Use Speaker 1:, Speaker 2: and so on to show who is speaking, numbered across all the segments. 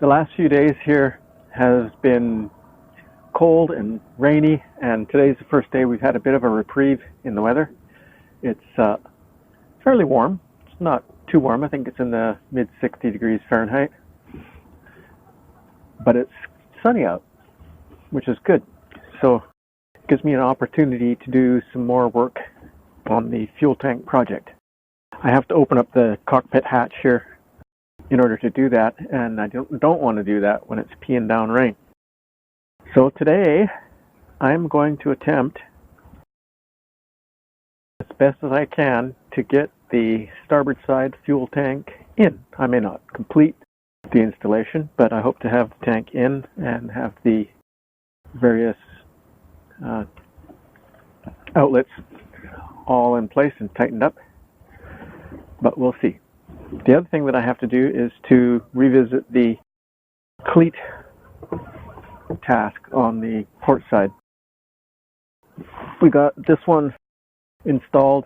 Speaker 1: The last few days here has been cold and rainy, and today's the first day we've had a bit of a reprieve in the weather. It's fairly warm. It's not too warm. I think it's in the mid 60 degrees Fahrenheit. But it's sunny out, which is good. So it gives me an opportunity to do some more work on the fuel tank project. I have to open up the cockpit hatch here in order to do that, and I don't want to do that when it's peeing down rain. So today I'm going to attempt as best as I can to get the starboard side fuel tank in. I may not complete the installation, but I hope to have the tank in and have the various outlets all in place and tightened up, but we'll see. The other thing that I have to do is to revisit the cleat task on the port side. We got this one installed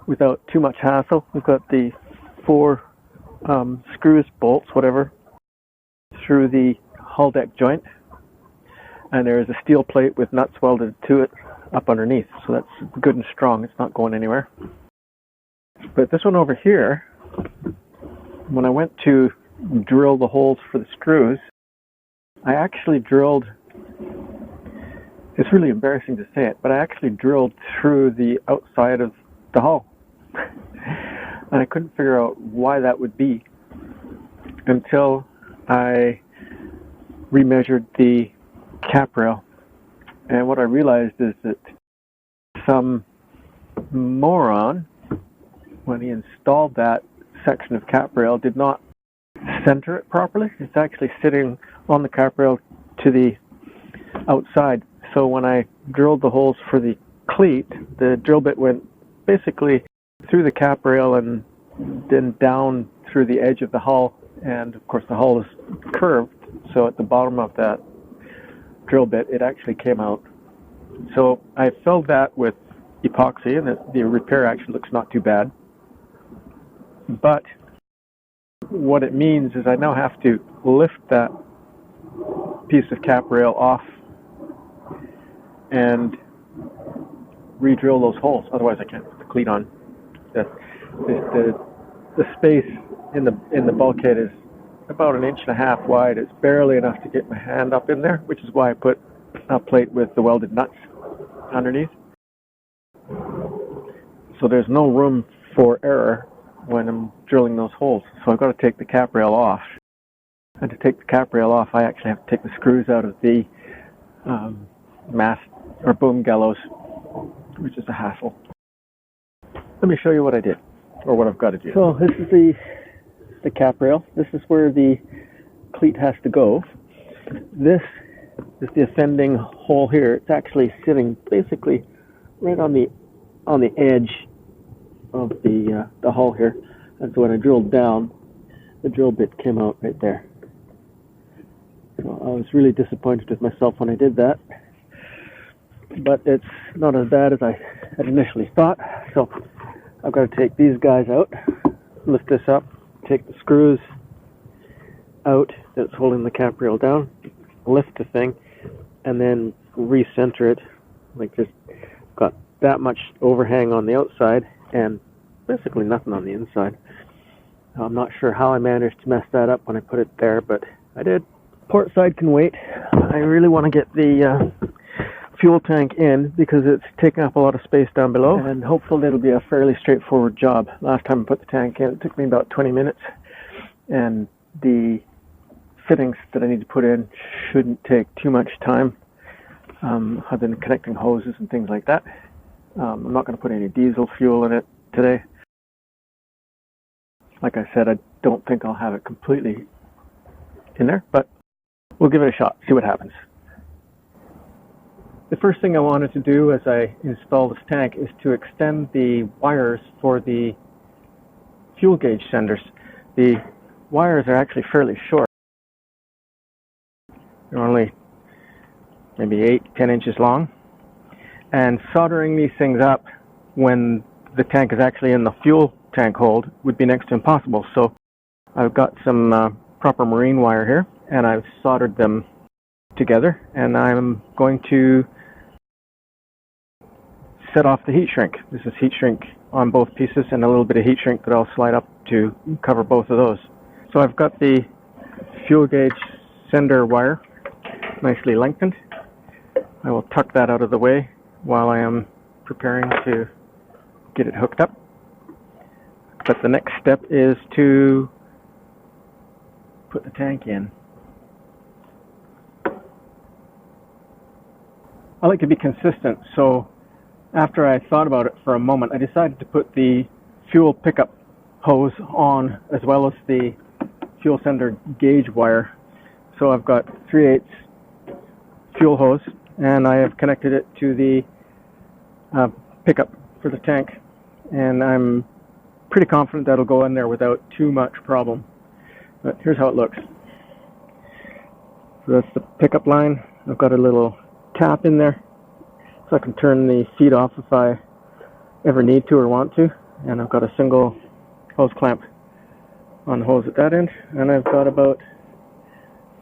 Speaker 1: without too much hassle. We've got the 4 screws, bolts, whatever, through the hull deck joint, and there is a steel plate with nuts welded to it up underneath, so that's good and strong. It's not going anywhere. But this one over here, when I went to drill the holes for the screws, I actually drilled, it's really embarrassing to say it, but I actually drilled through the outside of the hull. And I couldn't figure out why that would be until I remeasured the cap rail. And what I realized is that some moron, when he installed that section of cap rail, did not center it properly. It's actually sitting on the cap rail to the outside. So when I drilled the holes for the cleat, the drill bit went basically through the cap rail and then down through the edge of the hull. And of course the hull is curved, so at the bottom of that drill bit it actually came out. So I filled that with epoxy, and the repair actually looks not too bad. But what it means is I now have to lift that piece of cap rail off and re-drill those holes. Otherwise I can't put the cleat on. The space in the bulkhead is about 1.5 inches wide. It's barely enough to get my hand up in there, which is why I put a plate with the welded nuts underneath. So there's no room for error when I'm drilling those holes. So I've got to take the cap rail off. And to take the cap rail off, I actually have to take the screws out of the mast or boom gallows, which is a hassle. Let me show you what I did, or what I've got to do. So this is the cap rail. This is where the cleat has to go. This is the ascending hole here. It's actually sitting basically right on the edge of the hull here. And so when I drilled down, the drill bit came out right there. So I was really disappointed with myself when I did that. But it's not as bad as I had initially thought. So I've got to take these guys out, lift this up, take the screws out that's holding the cap rail down, lift the thing, and then recenter it like this. Got that much overhang on the outside and basically nothing on the inside. I'm not sure how I managed to mess that up when I put it there, but I did. Port side can wait. I really want to get the fuel tank in because it's taking up a lot of space down below, and hopefully it'll be a fairly straightforward job. Last time I put the tank in, it took me about 20 minutes, and the fittings that I need to put in shouldn't take too much time, other than connecting hoses and things like that. I'm not going to put any diesel fuel in it today. Like I said, I don't think I'll have it completely in there, but we'll give it a shot, see what happens. The first thing I wanted to do as I install this tank is to extend the wires for the fuel gauge senders. The wires are actually fairly short. They're only maybe 8-10 inches long. And soldering these things up when the tank is actually in the fuel tank hold would be next to impossible. So I've got some proper marine wire here, and I've soldered them together, and I'm going to set off the heat shrink. This is heat shrink on both pieces and a little bit of heat shrink that I'll slide up to cover both of those. So I've got the fuel gauge sender wire nicely lengthened. I will tuck that out of the way while I am preparing to get it hooked up. But the next step is to put the tank in. I like to be consistent, so after I thought about it for a moment, I decided to put the fuel pickup hose on as well as the fuel sender gauge wire. So I've got 3/8 fuel hose, and I have connected it to the pickup for the tank, and I'm pretty confident that'll go in there without too much problem. But here's how it looks. So that's the pickup line. I've got a little tap in there so I can turn the feed off if I ever need to or want to, and I've got a single hose clamp on the hose at that end, and I've got about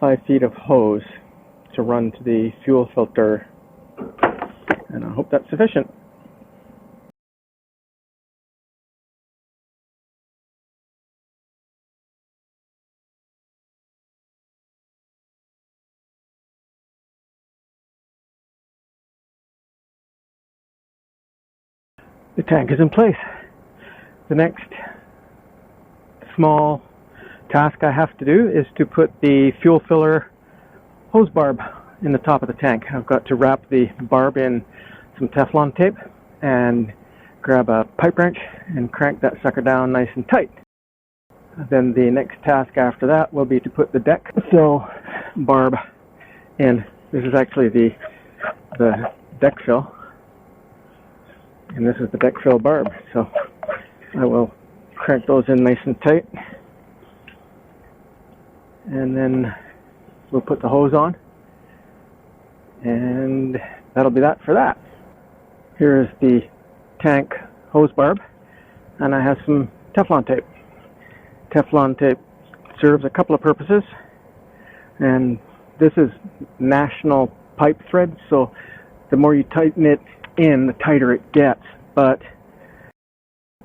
Speaker 1: 5 feet of hose to run to the fuel filter, and I hope that's sufficient. The tank is in place. The next small task I have to do is to put the fuel filler hose barb in the top of the tank. I've got to wrap the barb in some Teflon tape and grab a pipe wrench and crank that sucker down nice and tight. Then the next task after that will be to put the deck fill barb in. This is actually the deck fill, and this is the deck fill barb. So I will crank those in nice and tight, and then we'll put the hose on, and that'll be that for that. Here is the tank hose barb, and I have some Teflon tape. Teflon tape serves a couple of purposes, and this is national pipe thread, so the more you tighten it in, the tighter it gets, but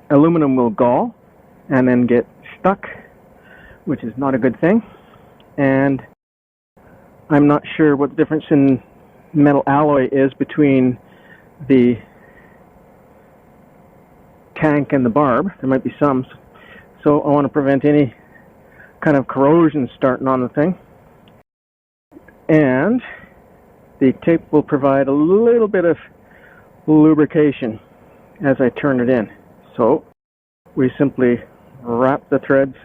Speaker 1: aluminum will gall and then get stuck, which is not a good thing. And I'm not sure what the difference in metal alloy is between the tank and the barb. There might be some, so I want to prevent any kind of corrosion starting on the thing, and the tape will provide a little bit of lubrication as I turn it in. So we simply wrap the threads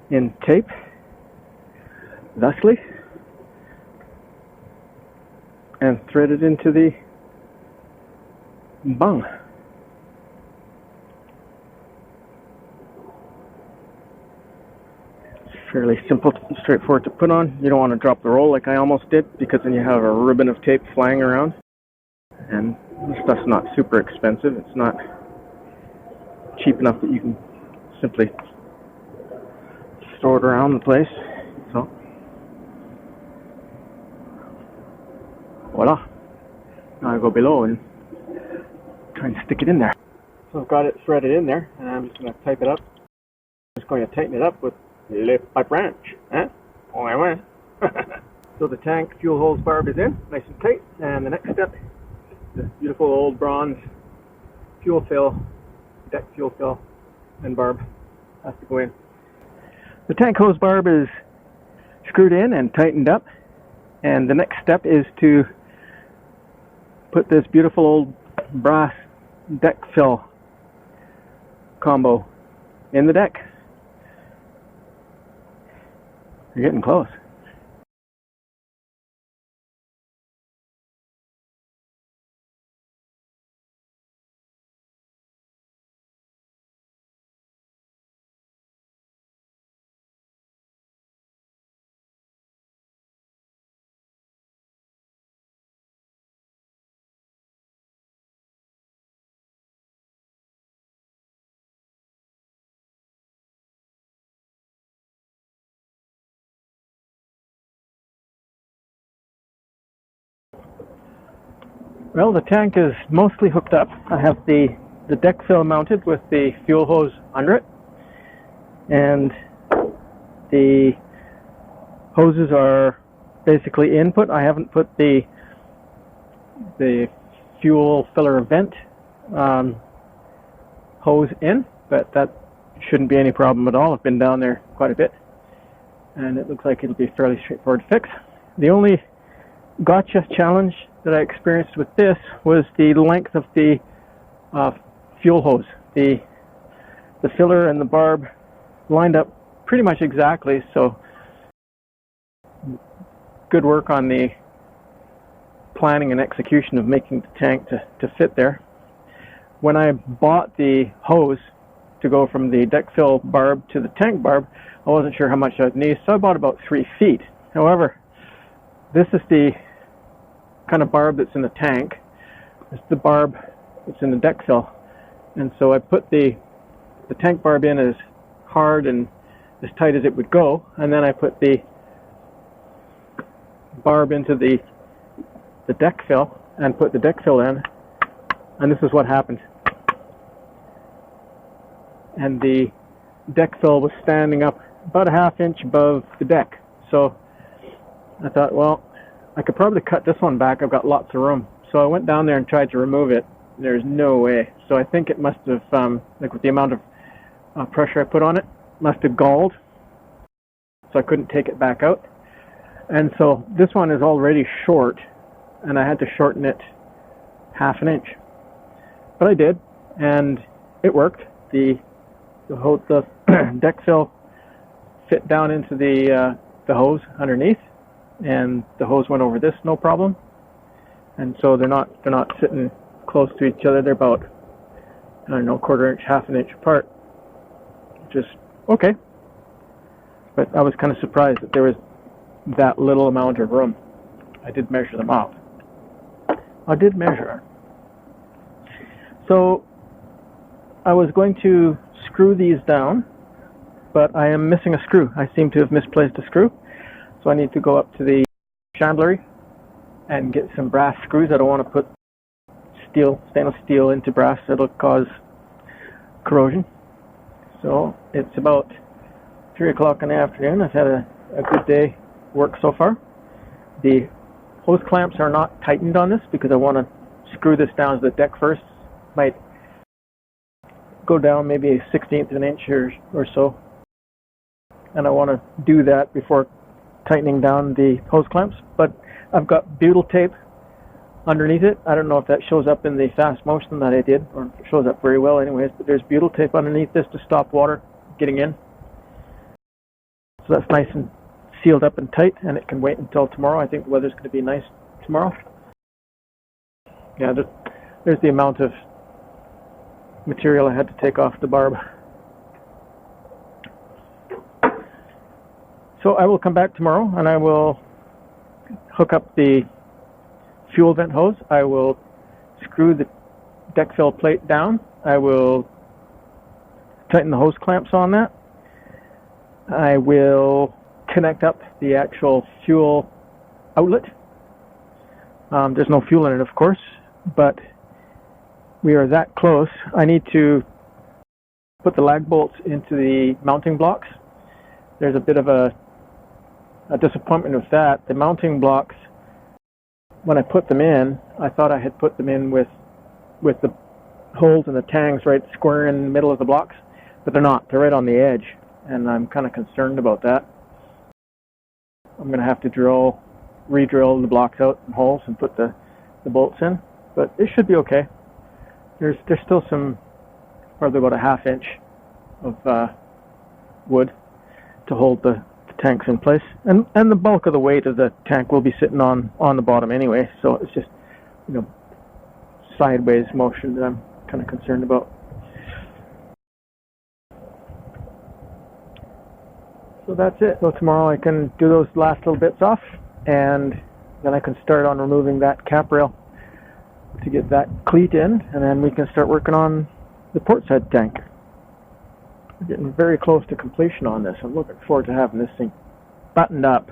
Speaker 1: in tape thusly and thread it into the bung. Fairly simple, straightforward to put on. You don't want to drop the roll like I almost did, because then you have a ribbon of tape flying around. And this stuff's not super expensive. It's not cheap enough that you can simply store it around the place. So, voila. Now I go below and try and stick it in there. So I've got it threaded in there, and I'm just going to type it up. I'm just going to tighten it up with le pipe wrench. So the tank fuel hose barb is in, nice and tight, and the next step, this beautiful old bronze fuel fill, deck fuel fill and barb has to go in. The tank hose barb is screwed in and tightened up, and the next step is to put this beautiful old brass deck fill combo in the deck. You're getting close. Well, the tank is mostly hooked up. I have the deck fill mounted with the fuel hose under it, and the hoses are basically input. I haven't put the fuel filler vent hose in, but that shouldn't be any problem at all. I've been down there quite a bit, and it looks like it'll be fairly straightforward to fix. The only gotcha challenge that I experienced with this was the length of the fuel hose. The filler and the barb lined up pretty much exactly, so good work on the planning and execution of making the tank to fit there. When I bought the hose to go from the deck fill barb to the tank barb, I wasn't sure how much I would need, so I bought about 3 feet. However, this is the kind of barb that's in the tank. It's the barb that's in the deck fill, and so I put the tank barb in as hard and as tight as it would go, and then I put the barb into the deck fill and put the deck fill in, and this is what happened. And the deck fill was standing up about a ½ inch above the deck, so I thought, well, I could probably cut this one back. I've got lots of room. So I went down there and tried to remove it. There's no way. So I think it must have, like with the amount of pressure I put on it, must have galled. So I couldn't take it back out. And so this one is already short, and I had to shorten it ½ an inch. But I did, and it worked. The deck fill fit down into the hose underneath, and the hose went over this no problem. And so they're not sitting close to each other. They're about, I don't know, ½ inch, ½ an inch apart, which is okay. But I was kind of surprised that there was that little amount of room. I did measure them out. I did measure. So I was going to screw these down, but I am missing a screw. I seem to have misplaced a screw. So I need to go up to the chandlery and get some brass screws. I don't want to put stainless steel into brass. It'll cause corrosion. So it's about 3 o'clock in the afternoon. I've had a good day work so far. The hose clamps are not tightened on this because I want to screw this down to the deck first. Might go down maybe a 1/16 of an inch or so. And I want to do that before tightening down the hose clamps. But I've got butyl tape underneath it. I don't know if that shows up in the fast motion that I did, or if it shows up very well anyways, but there's butyl tape underneath this to stop water getting in. So that's nice and sealed up and tight, and it can wait until tomorrow. I think the weather's going to be nice tomorrow. Yeah, there's the amount of material I had to take off the barb. So I will come back tomorrow and I will hook up the fuel vent hose. I will screw the deck fill plate down. I will tighten the hose clamps on that. I will connect up the actual fuel outlet. There's no fuel in it, of course, but we are that close. I need to put the lag bolts into the mounting blocks. There's a bit of a disappointment with that. The mounting blocks, when I put them in, I thought I had put them in with the holes in the tangs right square in the middle of the blocks, but they're not. They're right on the edge, and I'm kind of concerned about that. I'm going to have to re-drill the blocks out and holes and put the bolts in, but it should be okay. There's still some, probably about a ½ inch of wood to hold the tanks in place, and the bulk of the weight of the tank will be sitting on the bottom anyway, so it's just, sideways motion that I'm kind of concerned about. So that's it. So tomorrow I can do those last little bits off, and then I can start on removing that cap rail to get that cleat in, and then we can start working on the port side tank. We're getting very close to completion on this. I'm looking forward to having this thing buttoned up.